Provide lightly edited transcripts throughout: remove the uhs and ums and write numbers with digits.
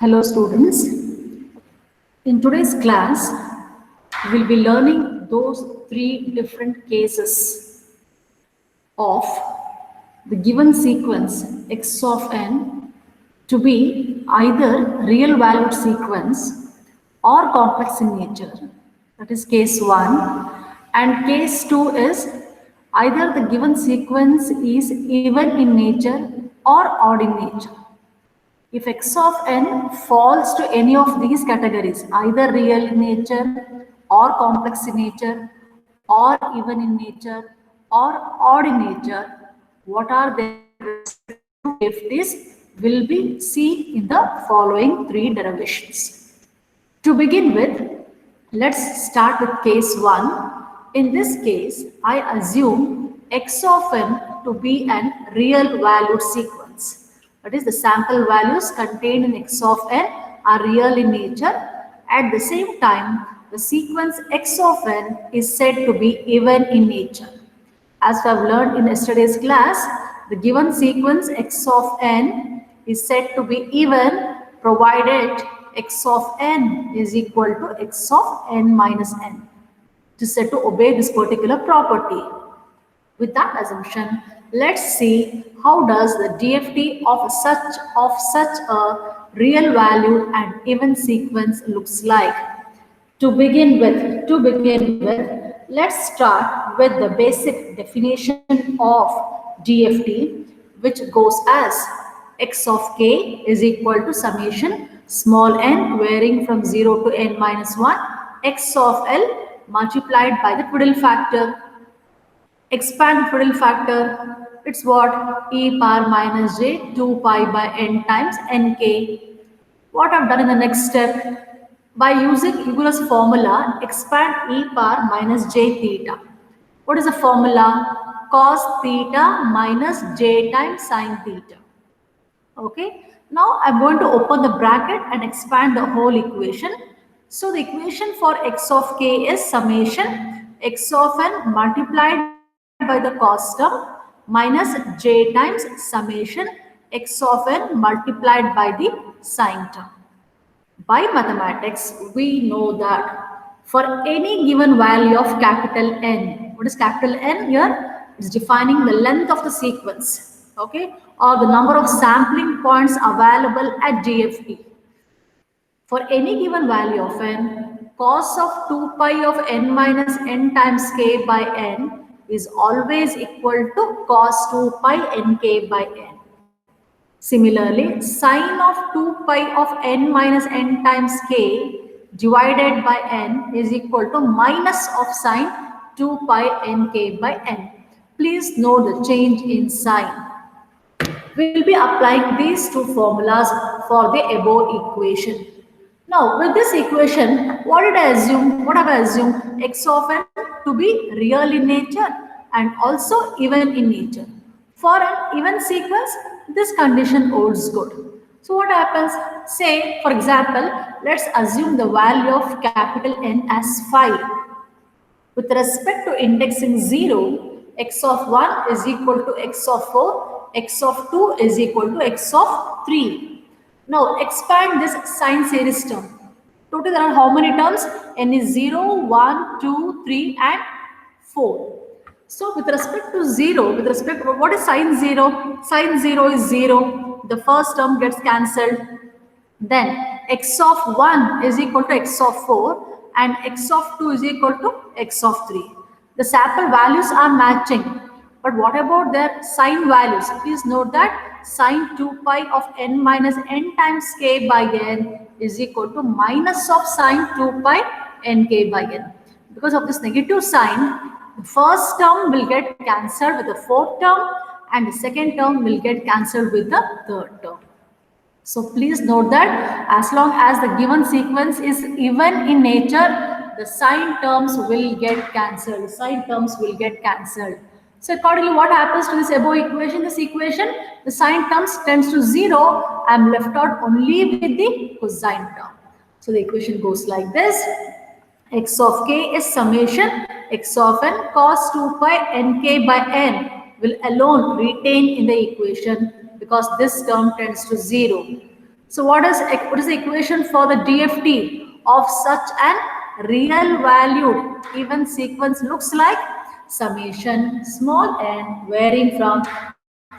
Hello students, in today's class we'll be learning those three different cases of the given sequence x of n to be either real valued sequence or complex in nature. That is case 1, and case 2 is either the given sequence is even in nature or odd in nature. If x of n falls to any of these categories, either real in nature or complex in nature or even in nature or odd in nature, what are their respective DFTs will be seen in the following three derivations. To begin with, let's start with case 1. In this case, I assume x of n to be an real valued sequence. That is, the sample values contained in x of n are real in nature. At the same time, the sequence x of n is said to be even in nature. As we have learned in yesterday's class, the given sequence x of n is said to be even provided x of n is equal to x of n minus n. It is said to obey this particular property. With that assumption, let's see how does the DFT of such a real valued and even sequence looks like. To begin with, let's start with the basic definition of DFT, which goes as x of k is equal to summation small n varying from 0 to n minus 1 x of L multiplied by the Twiddle factor. Expand Twiddle factor, it's what? E power minus j 2 pi by n times nk. What I've done in the next step, by using Euler's formula, expand e power minus j theta. What is the formula? Cos theta minus j times sine theta. Okay. Now I'm going to open the bracket and expand the whole equation. So the equation for x of k is summation x of n multiplied by the cos term minus j times summation x of n multiplied by the sine term. By mathematics, we know that for any given value of capital N, what is capital N here? It's defining the length of the sequence, okay, or the number of sampling points available at DFT. For any given value of n, cos of 2 pi of n minus n times k by n is always equal to cos 2 pi nk by n. Similarly, sine of 2 pi of n minus n times k divided by n is equal to minus of sine 2 pi nk by n. Please note the change in sign. We will be applying these two formulas for the above equation. Now, with this equation, what did I assume? What have I assumed? X of n to be real in nature and also even in nature. For an even sequence, this condition holds good. So what happens? Say, for example, let's assume the value of capital N as 5. With respect to indexing 0, x of 1 is equal to x of 4, x of 2 is equal to x of 3. Now expand this sine series term. Total there are how many terms? N is 0, 1, 2, 3 and 4. So with respect to 0, with respect to what is sine 0? Sine 0 is 0. The first term gets cancelled. Then x of 1 is equal to x of 4 and x of 2 is equal to x of 3. The sample values are matching. But what about their sine values? Please note that sine 2 pi of n minus n times k by n is equal to minus of sine 2 pi nk by n. Because of this negative sign, the first term will get cancelled with the fourth term and the second term will get cancelled with the third term. So please note that as long as the given sequence is even in nature, the sine terms will get cancelled. Sine terms will get cancelled. So accordingly, what happens to this above equation? This equation, the sine terms tends to 0. I am left out only with the cosine term. So the equation goes like this. X of k is summation x of n cos 2 pi nk by n will alone retain in the equation because this term tends to 0. So what is the equation for the DFT of such an real valued even sequence looks like? Summation small n varying from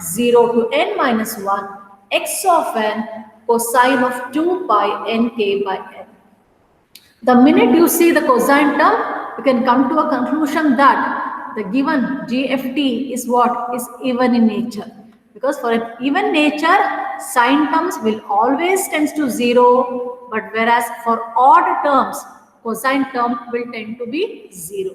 0 to n minus 1 x of n cosine of 2 pi nk by n. The minute you see the cosine term, you can come to a conclusion that the given GFT is what is even in nature. Because for an even nature, sine terms will always tends to 0, but whereas for odd terms, cosine term will tend to be 0.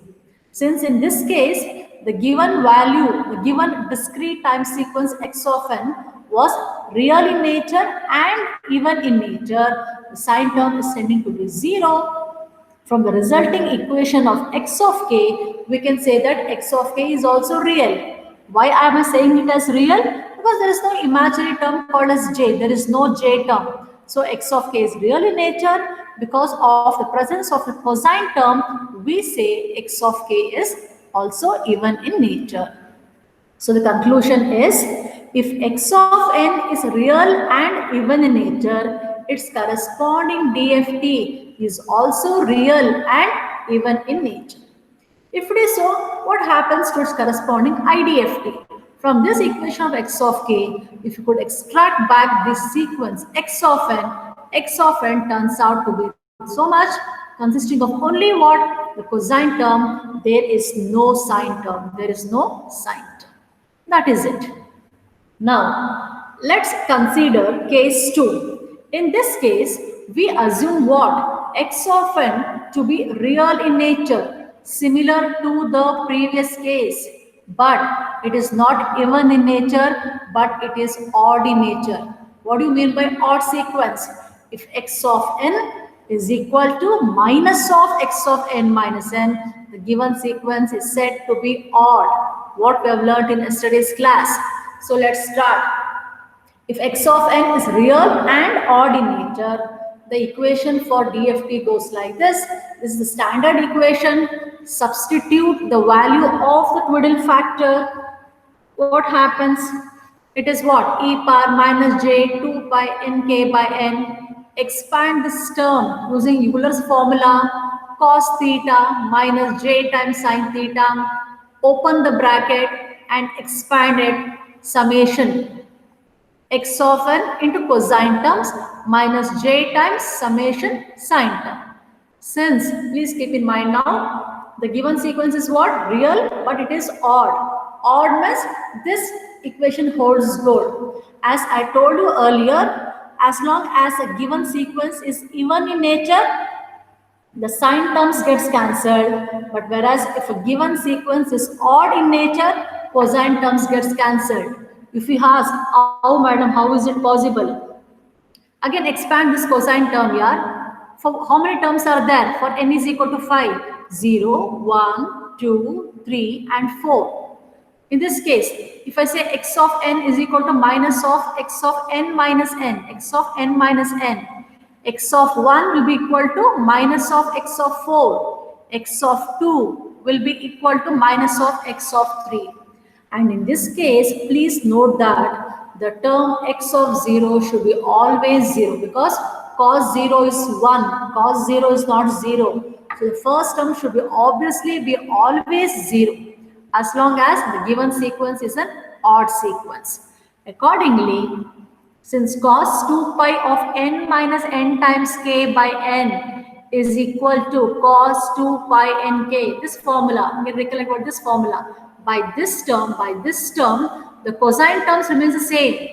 Since in this case, the given value, the given discrete time sequence x of n was real in nature and even in nature, the sine term is tending to be 0. From the resulting equation of x of k, we can say that x of k is also real. Why am I saying it as real? Because there is no imaginary term called as j. There is no j term. So x of k is real in nature. Because of the presence of the cosine term, we say x of k is also even in nature. So the conclusion is, if x of n is real and even in nature, its corresponding DFT is also real and even in nature. If it is so, what happens to its corresponding IDFT? From this equation of x of k, if you could extract back this sequence x of n turns out to be so much, consisting of only what? The cosine term. There is no sine term. There is no sine term. That is it. Now, let's consider case 2. In this case, we assume what? X of n to be real in nature, similar to the previous case. But it is not even in nature, but it is odd in nature. What do you mean by odd sequence? If x of n is equal to minus of x of n minus n, the given sequence is said to be odd. What we have learned in yesterday's class. So let's start. If x of n is real and odd in nature, the equation for DFT goes like this. This is the standard equation. Substitute the value of the twiddle factor. What happens? It is what? E power minus j 2 pi nk by n. Expand this term using Euler's formula, cos theta minus j times sine theta. Open the bracket and expand it, summation x of n into cosine terms minus j times summation sine term. Since, please keep in mind now, the given sequence is what? Real, but it is odd. Odd means this equation holds good. As I told you earlier, as long as a given sequence is even in nature, the sine terms gets cancelled, but whereas if a given sequence is odd in nature, cosine terms gets cancelled. If you ask, how madam, how is it possible? Again, expand this cosine term here. For how many terms are there? For n is equal to 5. 0, 1, 2, 3 and 4. In this case, if I say x of n is equal to minus of x of n minus n, x of n minus n, x of 1 will be equal to minus of x of 4, x of 2 will be equal to minus of x of 3. And in this case, please note that the term x of 0 should be always 0, because cos 0 is 1, cos 0 is not 0. So the first term should be obviously be always 0, as long as the given sequence is an odd sequence. Accordingly, since cos 2 pi of n minus n times k by n is equal to cos 2 pi nk, this formula, you can recollect what this formula, by this term, the cosine terms remains the same.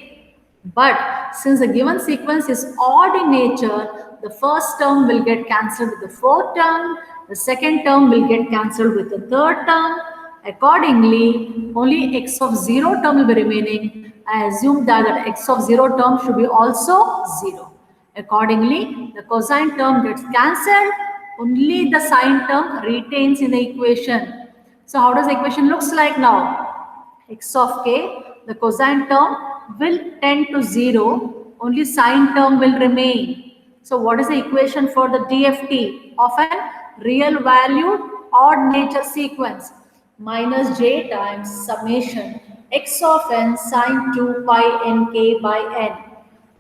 But since the given sequence is odd in nature, the first term will get cancelled with the fourth term, the second term will get cancelled with the third term. Accordingly, only x of 0 term will be remaining. I assume that the x of 0 term should be also 0. Accordingly, the cosine term gets cancelled, only the sine term retains in the equation. So how does the equation looks like now? X of k, the cosine term will tend to 0, only sine term will remain. So what is the equation for the DFT of a real valued odd nature sequence? Minus j times summation x of n sine 2 pi nk by n.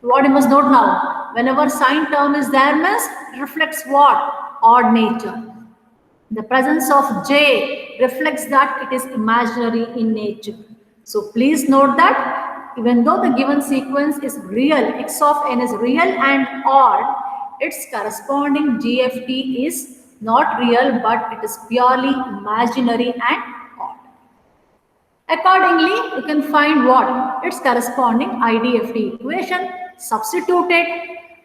What you must note now, whenever sign term is there means it reflects what? Odd nature. The presence of J reflects that it is imaginary in nature. So please note that even though the given sequence is real, x of n is real and odd, its corresponding GFT is not real but it is purely imaginary and odd. Accordingly, you can find what? Its corresponding IDFT equation. Substitute it.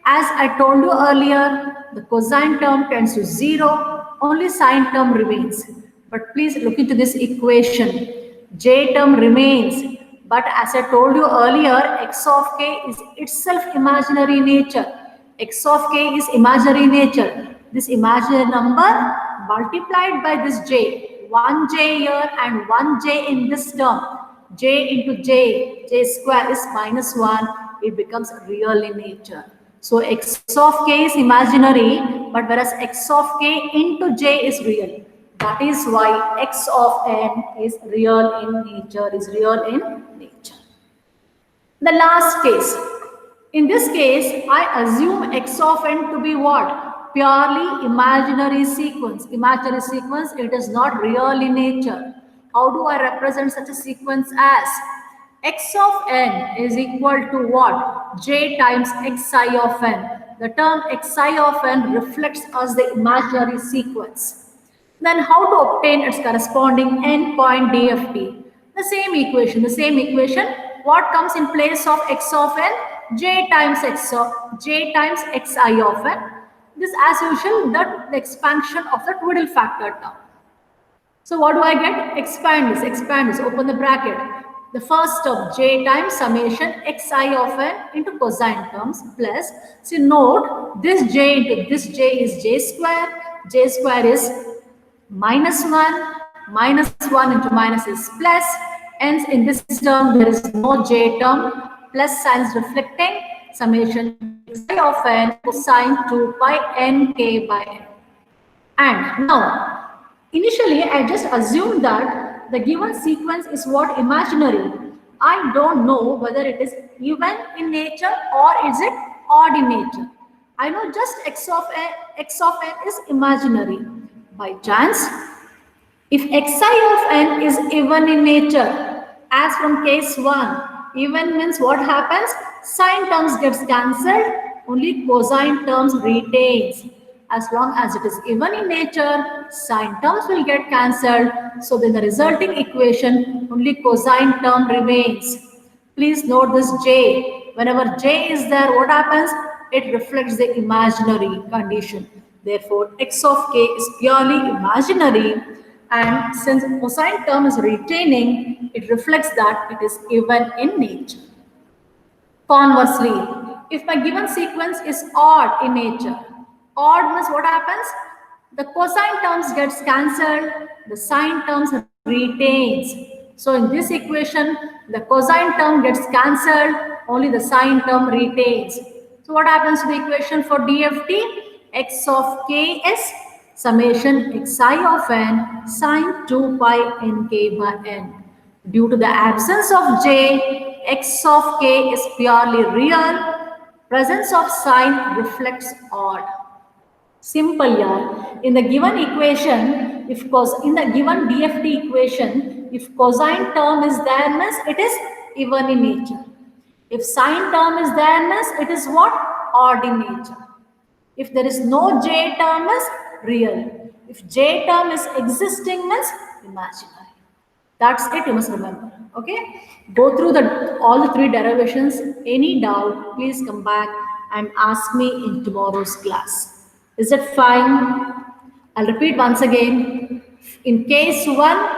As I told you earlier, the cosine term tends to 0, only sine term remains. But please look into this equation. J term remains. But as I told you earlier, x of k is itself imaginary nature. X of k is imaginary nature. This imaginary number multiplied by this j. 1j here and 1j in this term, j into j square is minus 1, it becomes real in nature. So x of k is imaginary, but whereas x of k into j is real. That is why x of n is real in nature, The last case. In this case, I assume x of n to be what? Purely imaginary sequence. Imaginary sequence, it is not real in nature. How do I represent such a sequence as? X of n is equal to what? J times xi of n. The term xi of n reflects as the imaginary sequence. Then how to obtain its corresponding endpoint DFT? The same equation. What comes in place of x of n? J times xi of n. This as usual, the expansion of the Twiddle factor term. So what do I get? Expand this, open the bracket. The first term, j times summation xi of n into cosine terms plus, so note this j into this j is j square is minus 1 into minus is plus, hence in this term there is no j term, plus signs reflecting summation xi of n cosine 2 pi n k by n. And now, initially I just assumed that the given sequence is what? Imaginary. I don't know whether it is even in nature or is it odd in nature. I know just x of n is imaginary. By chance, if xi of n is even in nature, as from case 1, even means what happens? Sine terms gets cancelled, only cosine terms retains. As long as it is even in nature, sine terms will get cancelled. So then the resulting equation, only cosine term remains. Please note this j. Whenever j is there, what happens? It reflects the imaginary condition. Therefore, x of k is purely imaginary. And since cosine term is retaining, it reflects that it is even in nature. Conversely, if my given sequence is odd in nature, odd means what happens? The cosine terms gets cancelled, the sine terms retains. So in this equation, the cosine term gets cancelled, only the sine term retains. So what happens to the equation for DFT? X of k is summation xi of n sine 2 pi nk by n. Due to the absence of j, x of k is purely real. Presence of sine reflects odd. Simple, yeah. In the given equation, in the given DFT equation, if cosine term is there means it is even in nature. If sine term is there means it is what? Odd in nature. If there is no j term is real. If j term is existing means imaginary. That's it, you must remember. Okay? Go through all the 3 derivations. Any doubt, please come back and ask me in tomorrow's class. Is it fine? I'll repeat once again. In case 1,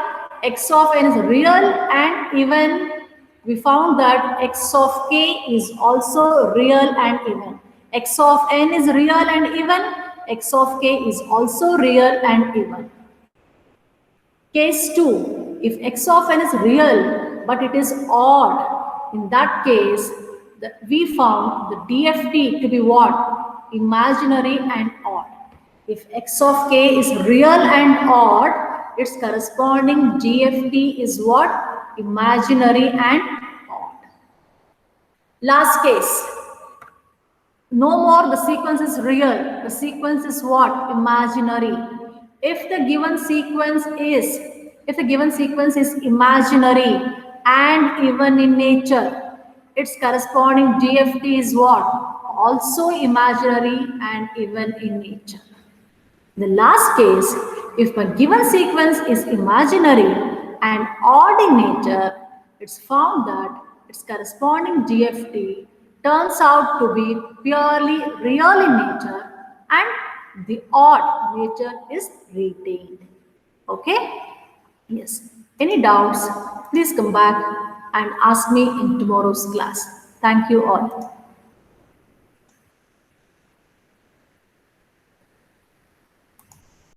x of n is real and even. We found that x of k is also real and even. X of n is real and even. X of k is also real and even. Case 2, if x of n is real but it is odd, in that case, we found the DFT to be what? Imaginary and odd. If x of k is real and odd, its corresponding GFT is what? Imaginary and odd. Last case, No more the sequence is real. The sequence is what? Imaginary. If the given sequence is, if the given sequence is imaginary and even in nature, its corresponding DFT is what? Also imaginary and even in nature. In the last case, if a given sequence is imaginary and odd in nature, it's found that its corresponding DFT turns out to be purely real in nature and the odd nature is retained. Okay? Yes. Any doubts? Please come back and ask me in tomorrow's class. Thank you all.